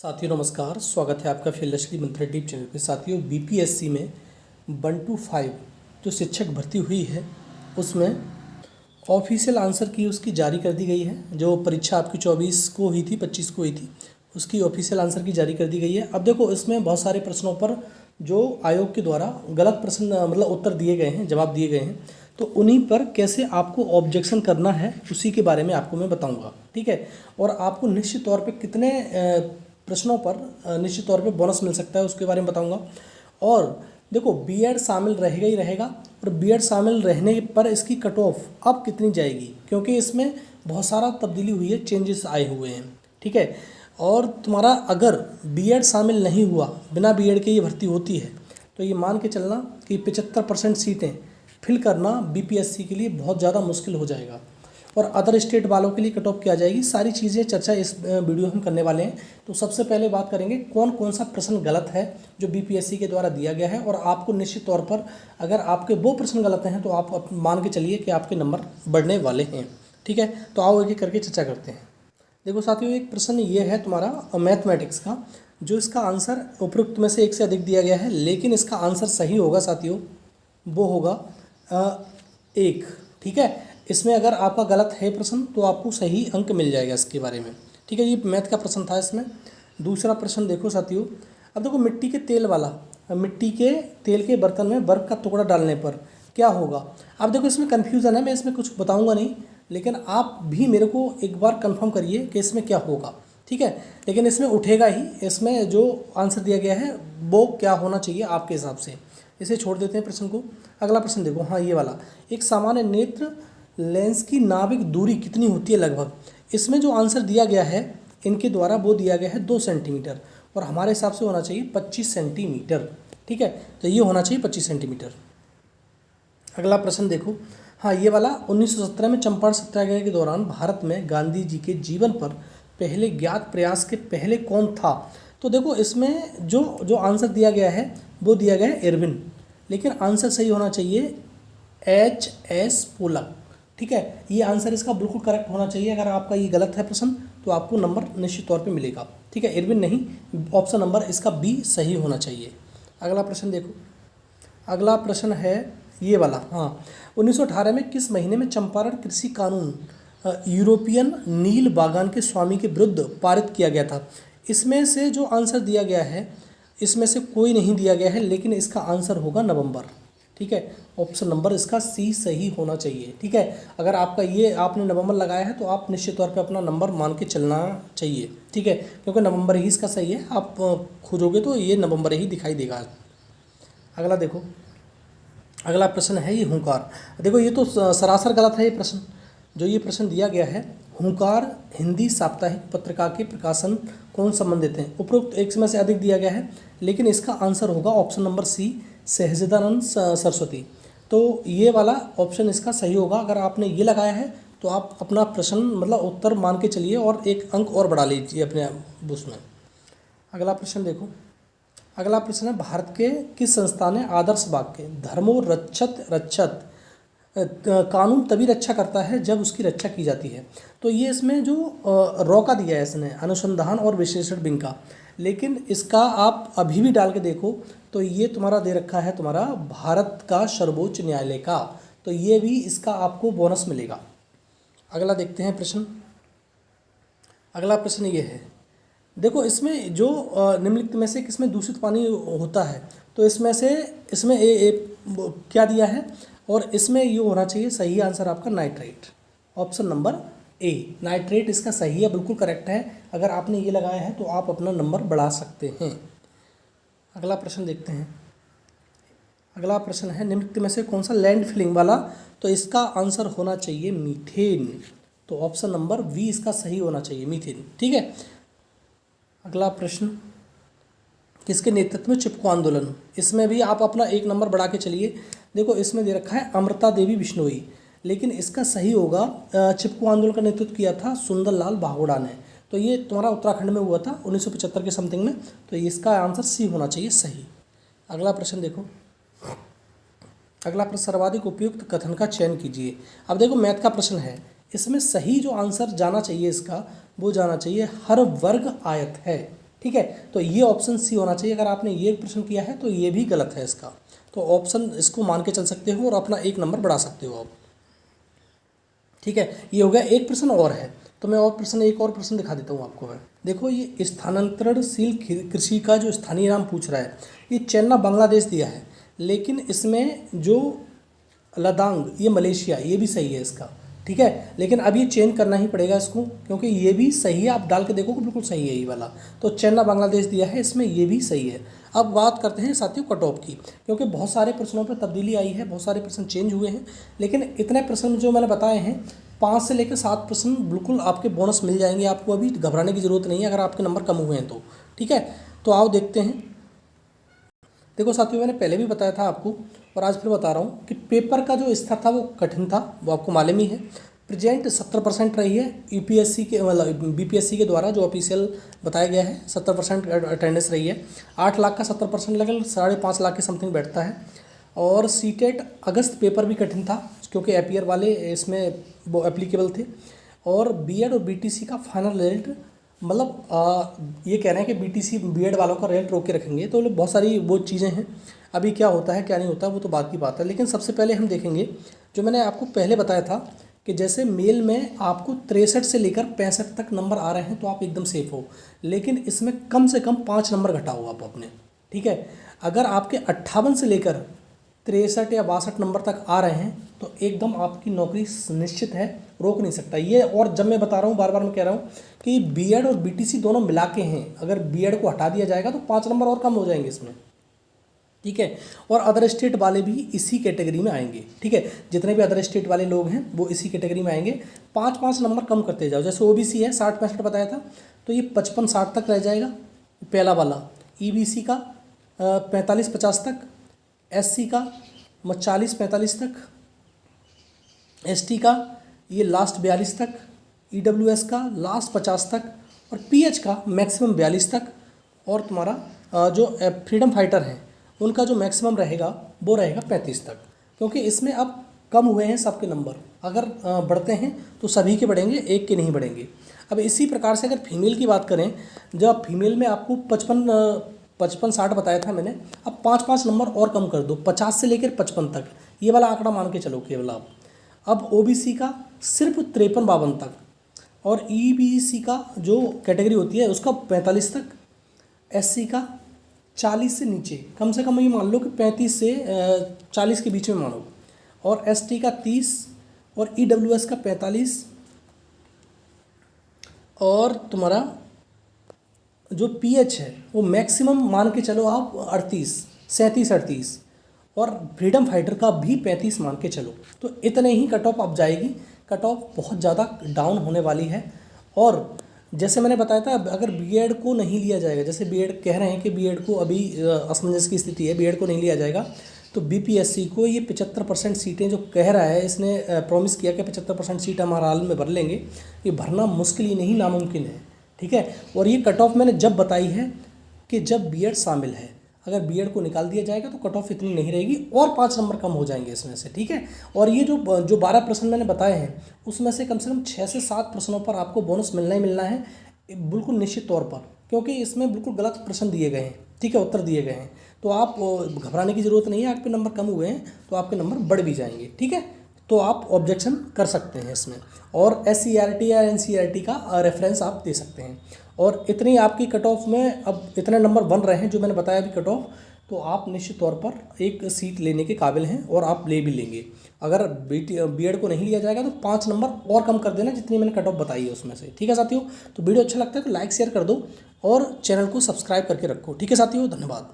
साथियों नमस्कार, स्वागत है आपका फिलश्री मंत्र डीप चैनल पे। साथियों बीपीएससी में 1 to 5 जो शिक्षक भर्ती हुई है उसमें ऑफिशियल आंसर की उसकी जारी कर दी गई है। जो परीक्षा आपकी 24 को हुई थी, 25 को हुई थी, उसकी ऑफिशियल आंसर की जारी कर दी गई है। अब देखो इसमें बहुत सारे प्रश्नों पर जो आयोग के द्वारा गलत प्रश्न मतलब उत्तर दिए गए हैं, जवाब दिए गए हैं, तो उन्हीं पर कैसे आपको ऑब्जेक्शन करना है उसी के बारे में आपको मैं बताऊंगा। ठीक है, और आपको निश्चित तौर पे कितने प्रश्नों पर निश्चित तौर पे बोनस मिल सकता है उसके बारे में बताऊंगा। और देखो बीएड शामिल रहेगा ही रहेगा, और बीएड शामिल रहने पर इसकी कट ऑफ अब कितनी जाएगी, क्योंकि इसमें बहुत सारा तब्दीली हुई है, चेंजेस आए हुए हैं। ठीक है, और तुम्हारा अगर बीएड शामिल नहीं हुआ, बिना बीएड के ये भर्ती होती है, तो ये मान के चलना कि 75% सीटें फिल करना बीपीएससी के लिए बहुत ज़्यादा मुश्किल हो जाएगा। और अदर स्टेट वालों के लिए कट ऑफ किया जाएगी। सारी चीज़ें चर्चा इस वीडियो हम करने वाले हैं। तो सबसे पहले बात करेंगे कौन कौन सा प्रश्न गलत है जो बीपीएससी के द्वारा दिया गया है, और आपको निश्चित तौर पर अगर आपके वो प्रश्न गलत हैं तो आप मान के चलिए कि आपके नंबर बढ़ने वाले हैं। ठीक है, तो आओ एक एक करके चर्चा करते हैं। देखो साथियों, एक प्रश्न ये है तुम्हारा मैथमेटिक्स का, जो इसका आंसर उपरोक्त में से एक से अधिक दिया गया है, लेकिन इसका आंसर सही होगा साथियों, वो होगा 1। ठीक है, इसमें अगर आपका गलत है प्रश्न तो आपको सही अंक मिल जाएगा इसके बारे में। ठीक है, ये मैथ का प्रश्न था इसमें। दूसरा प्रश्न देखो साथियों, अब देखो मिट्टी के तेल वाला, मिट्टी के तेल के बर्तन में बर्फ़ का टुकड़ा डालने पर क्या होगा। अब देखो इसमें कन्फ्यूज़न है, मैं इसमें कुछ बताऊंगा नहीं, लेकिन आप भी मेरे को एक बार कंफर्म करिए कि इसमें क्या होगा। ठीक है, लेकिन इसमें उठेगा ही, इसमें जो आंसर दिया गया है वो क्या होना चाहिए आपके हिसाब से। इसे छोड़ देते हैं प्रश्न को। अगला प्रश्न देखो, हाँ ये वाला, एक सामान्य नेत्र लेंस की नाभिक दूरी कितनी होती है लगभग। इसमें जो आंसर दिया गया है इनके द्वारा वो दिया गया है 2 सेंटीमीटर, और हमारे हिसाब से होना चाहिए 25 सेंटीमीटर। ठीक है, तो ये होना चाहिए 25 सेंटीमीटर। अगला प्रश्न देखो, हाँ ये वाला, 1917 में चंपारण सत्याग्रह के दौरान भारत में गांधी जी के जीवन पर पहले ज्ञात प्रयास के पहले कौन था। तो देखो इसमें जो आंसर दिया गया है वो दिया गया है इरविन, लेकिन आंसर सही होना चाहिए HS पोलक। ठीक है, ये आंसर इसका बिल्कुल करेक्ट होना चाहिए। अगर आपका ये गलत है प्रश्न तो आपको नंबर निश्चित तौर पे मिलेगा। ठीक है, इरविन नहीं, ऑप्शन नंबर इसका B सही होना चाहिए। अगला प्रश्न देखो, अगला प्रश्न है ये वाला, हाँ 1918 में किस महीने में चंपारण कृषि कानून यूरोपियन नील बागान के स्वामी के विरुद्ध पारित किया गया था। इसमें से जो आंसर दिया गया है इसमें से कोई नहीं दिया गया है, लेकिन इसका आंसर होगा नवंबर। ठीक है, ऑप्शन नंबर इसका C सही होना चाहिए। ठीक है, अगर आपका ये आपने नवंबर लगाया है तो आप निश्चित तौर पे अपना नंबर मान के चलना चाहिए। ठीक है, क्योंकि नवंबर ही इसका सही है, आप खोजोगे तो ये नवंबर ही दिखाई देगा। अगला देखो, अगला प्रश्न है ये हुंकार। देखो ये तो सरासर गलत है ये प्रश्न, जो ये प्रश्न दिया गया है, हुंकार हिंदी साप्ताहिक पत्रिका के प्रकाशन कौन संबंधित हैं। उपरोक्त एक में से अधिक दिया गया है, लेकिन इसका आंसर होगा option number C Sahajanand Saraswati. तो ये वाला ऑप्शन इसका सही होगा। अगर आपने ये लगाया है तो आप अपना प्रश्न मतलब उत्तर मान के चलिए और एक अंक और बढ़ा लीजिए अपने उसमें। अगला प्रश्न देखो, अगला प्रश्न है, भारत के किस संस्था ने आदर्श वाक्य धर्मो रक्षत रक्षत कानून तभी रक्षा करता है जब उसकी रक्षा की जाती है। तो ये इसमें जो रॉ दिया है इसने, अनुसंधान और विश्लेषण विंग का, लेकिन इसका आप अभी भी डाल के देखो तो ये तुम्हारा दे रखा है तुम्हारा भारत का सर्वोच्च न्यायालय का, तो ये भी इसका आपको बोनस मिलेगा। अगला देखते हैं प्रश्न, अगला प्रश्न ये है, देखो इसमें जो निम्नलिखित में से किसमें दूषित पानी होता है। तो इसमें से इसमें क्या दिया है, और इसमें ये होना चाहिए सही आंसर आपका nitrate, option number A nitrate इसका सही है, बिल्कुल करेक्ट है। अगर आपने ये लगाया है तो आप अपना नंबर बढ़ा सकते हैं। अगला प्रश्न देखते हैं, अगला प्रश्न है, निम्नलिखित में से कौन सा लैंड फिलिंग वाला, तो इसका आंसर होना चाहिए मीथेन, तो ऑप्शन नंबर V इसका सही होना चाहिए, मीथेन। ठीक है, अगला प्रश्न, किसके नेतृत्व में चिपको आंदोलन, इसमें भी आप अपना एक नंबर बढ़ा के चलिए। देखो इसमें दे रखा है अमृता देवी बिश्नोई, लेकिन इसका सही होगा चिपको आंदोलन का नेतृत्व किया था सुंदरलाल बागोड़ा ने। तो ये तुम्हारा उत्तराखंड में हुआ था 1975 के समथिंग में, तो इसका आंसर C होना चाहिए सही। अगला प्रश्न देखो, अगला प्रश्न, सर्वाधिक उपयुक्त कथन का चयन कीजिए। अब देखो मैथ का प्रश्न है, इसमें सही जो आंसर जाना चाहिए इसका वो जाना चाहिए हर वर्ग आयत है। ठीक है, तो ये ऑप्शन सी होना चाहिए। अगर आपने ये प्रश्न किया है तो ये भी गलत है इसका, तो ऑप्शन इसको मान के चल सकते हो और अपना 1 नंबर बढ़ा सकते हो आप। ठीक है, ये हो गया। एक प्रश्न और है, तो मैं एक और प्रश्न दिखा देता हूँ आपको मैं। देखो, ये स्थानांतरणशील कृषि का जो स्थानीय नाम पूछ रहा है, ये चाइना बांग्लादेश दिया है, लेकिन इसमें जो लद्दाख ये मलेशिया, ये भी सही है इसका। ठीक है, लेकिन अब ये चेंज करना ही पड़ेगा इसको, क्योंकि ये भी सही है। आप डाल के देखो बिल्कुल सही है ये वाला, तो चाइना बांग्लादेश दिया है, इसमें ये भी सही है। अब बात करते हैं साथियों कट ऑफ की, क्योंकि बहुत सारे प्रश्नों पर तब्दीली आई है, बहुत सारे प्रश्न चेंज हुए हैं, लेकिन इतने प्रश्न जो मैंने बताए हैं 5 से लेकर 7 प्रश्न बिल्कुल आपके बोनस मिल जाएंगे आपको, अभी घबराने की ज़रूरत नहीं है अगर आपके नंबर कम हुए हैं तो। ठीक है, तो आओ देखते हैं। देखो साथियों, मैंने पहले भी बताया था आपको और आज फिर बता रहा हूँ कि पेपर का जो स्तर था वो कठिन था, वो आपको मालूम ही है। प्रेजेंट 70% रही है यूपीएससी के, मतलब बीपीएससी के द्वारा जो ऑफिशियल बताया गया है, 70% अटेंडेंस रही है। 8 लाख का 70% लगभग 5.5 लाख के समथिंग बैठता है। और सीटेट अगस्त पेपर भी कठिन था, क्योंकि एपीयर वाले इसमें वो एप्लीकेबल थे। और बीएड और बीटीसी का फाइनल रिजल्ट, मतलब ये कह रहे हैं कि बीटीसी बीएड वालों का रिजल्ट रोक के रखेंगे, तो बहुत सारी वो चीज़ें हैं। अभी क्या होता है क्या नहीं होता वो तो बात की बात है, लेकिन सबसे पहले हम देखेंगे जो मैंने आपको पहले बताया था कि जैसे मेल में आपको 63 से लेकर 65 तक नंबर आ रहे हैं तो आप एकदम सेफ हो, लेकिन इसमें कम से कम 5 नंबर घटाओ आप अपने। ठीक है, अगर आपके 58 से लेकर 63 या 62 नंबर तक आ रहे हैं तो एकदम आपकी नौकरी निश्चित है, रोक नहीं सकता ये। और जब मैं बता रहा हूँ, बार बार मैं कह रहा हूँ कि बीएड और बीटीसी दोनों मिला के हैं, अगर बीएड को हटा दिया जाएगा तो 5 नंबर और कम हो जाएंगे इसमें। ठीक है, और अदर स्टेट वाले भी इसी कैटेगरी में आएंगे। ठीक है, जितने भी अदर स्टेट वाले लोग हैं वो इसी कैटेगरी में आएंगे। 5-5 नंबर कम करते जाओ। जैसे ओबीसी है 60-65 बताया था, तो ये 55-60 तक रह जाएगा पहला वाला। ईबीसी का 45-50 तक, एससी का 40-45 तक, एसटी का ये लास्ट 42 तक, ईडब्ल्यूएस का लास्ट 50 तक, और पीएच का मैक्सिमम 42 तक। और तुम्हारा जो फ्रीडम फाइटर हैं उनका जो मैक्सिमम रहेगा वो रहेगा 35 तक, क्योंकि इसमें अब कम हुए हैं सबके नंबर। अगर बढ़ते हैं तो सभी के बढ़ेंगे, एक के नहीं बढ़ेंगे। अब इसी प्रकार से अगर फीमेल की बात करें, जब फीमेल में आपको 55-60 बताया था मैंने, अब 5-5 नंबर और कम कर दो, 50 से लेकर 55 तक, ये वाला आंकड़ा मान के चलो केवल आप। अब ओबीसी का सिर्फ 53-52 तक, और ईबीसी का जो कैटेगरी होती है उसका 45 तक, एससी का 40 से नीचे, कम से कम ये मान लो कि 35 से 40 के बीच में मानो, और एसटी का 30, और ईडब्ल्यूएस का 45, और तुम्हारा जो पीएच है वो मैक्सिमम मान के चलो आप 37-38, और फ्रीडम फाइटर का भी 35 मान के चलो। तो इतने ही कट ऑफ अब जाएगी। कट ऑफ बहुत ज़्यादा डाउन होने वाली है। और जैसे मैंने बताया था, अगर बीएड को नहीं लिया जाएगा, जैसे बीएड कह रहे हैं कि बीएड को अभी असमंजस की स्थिति है, बीएड को नहीं लिया जाएगा, तो बीपीएससी को ये 75% सीटें जो कह रहा है, इसने प्रॉमिस किया कि 75% सीट हम हाल में भर लेंगे, ये भरना मुश्किल ही नहीं नामुमकिन है। ठीक है, और ये कट ऑफ मैंने जब बताई है कि जब बीएड शामिल है, अगर बीएड को निकाल दिया जाएगा तो कट ऑफ इतनी नहीं रहेगी और 5 नंबर कम हो जाएंगे इसमें से। ठीक है, और ये जो 12 प्रश्न मैंने बताए हैं उसमें से कम 6 से 7 प्रश्नों पर आपको बोनस मिलना ही मिलना है, बिल्कुल निश्चित तौर पर, क्योंकि इसमें बिल्कुल गलत प्रश्न दिए गए हैं। ठीक है, उत्तर दिए गए हैं, तो आप घबराने की ज़रूरत नहीं है। आपके नंबर कम हुए हैं तो आपके नंबर बढ़ भी जाएंगे। ठीक है, तो आप ऑब्जेक्शन कर सकते हैं इसमें, और एससीईआरटी या एनसीईआरटी का रेफरेंस आप दे सकते हैं। और इतनी आपकी कट ऑफ में अब इतने नंबर बन रहे हैं जो मैंने बताया अभी कट ऑफ, तो आप निश्चित तौर पर एक सीट लेने के काबिल हैं और आप ले भी लेंगे। अगर बीएड को नहीं लिया जाएगा तो 5 नंबर और कम कर देना जितनी मैंने कट ऑफ बताई है उसमें से। ठीक है साथियों, तो वीडियो अच्छा लगता है तो लाइक शेयर कर दो और चैनल को सब्सक्राइब करके रखो। ठीक है साथियों, धन्यवाद।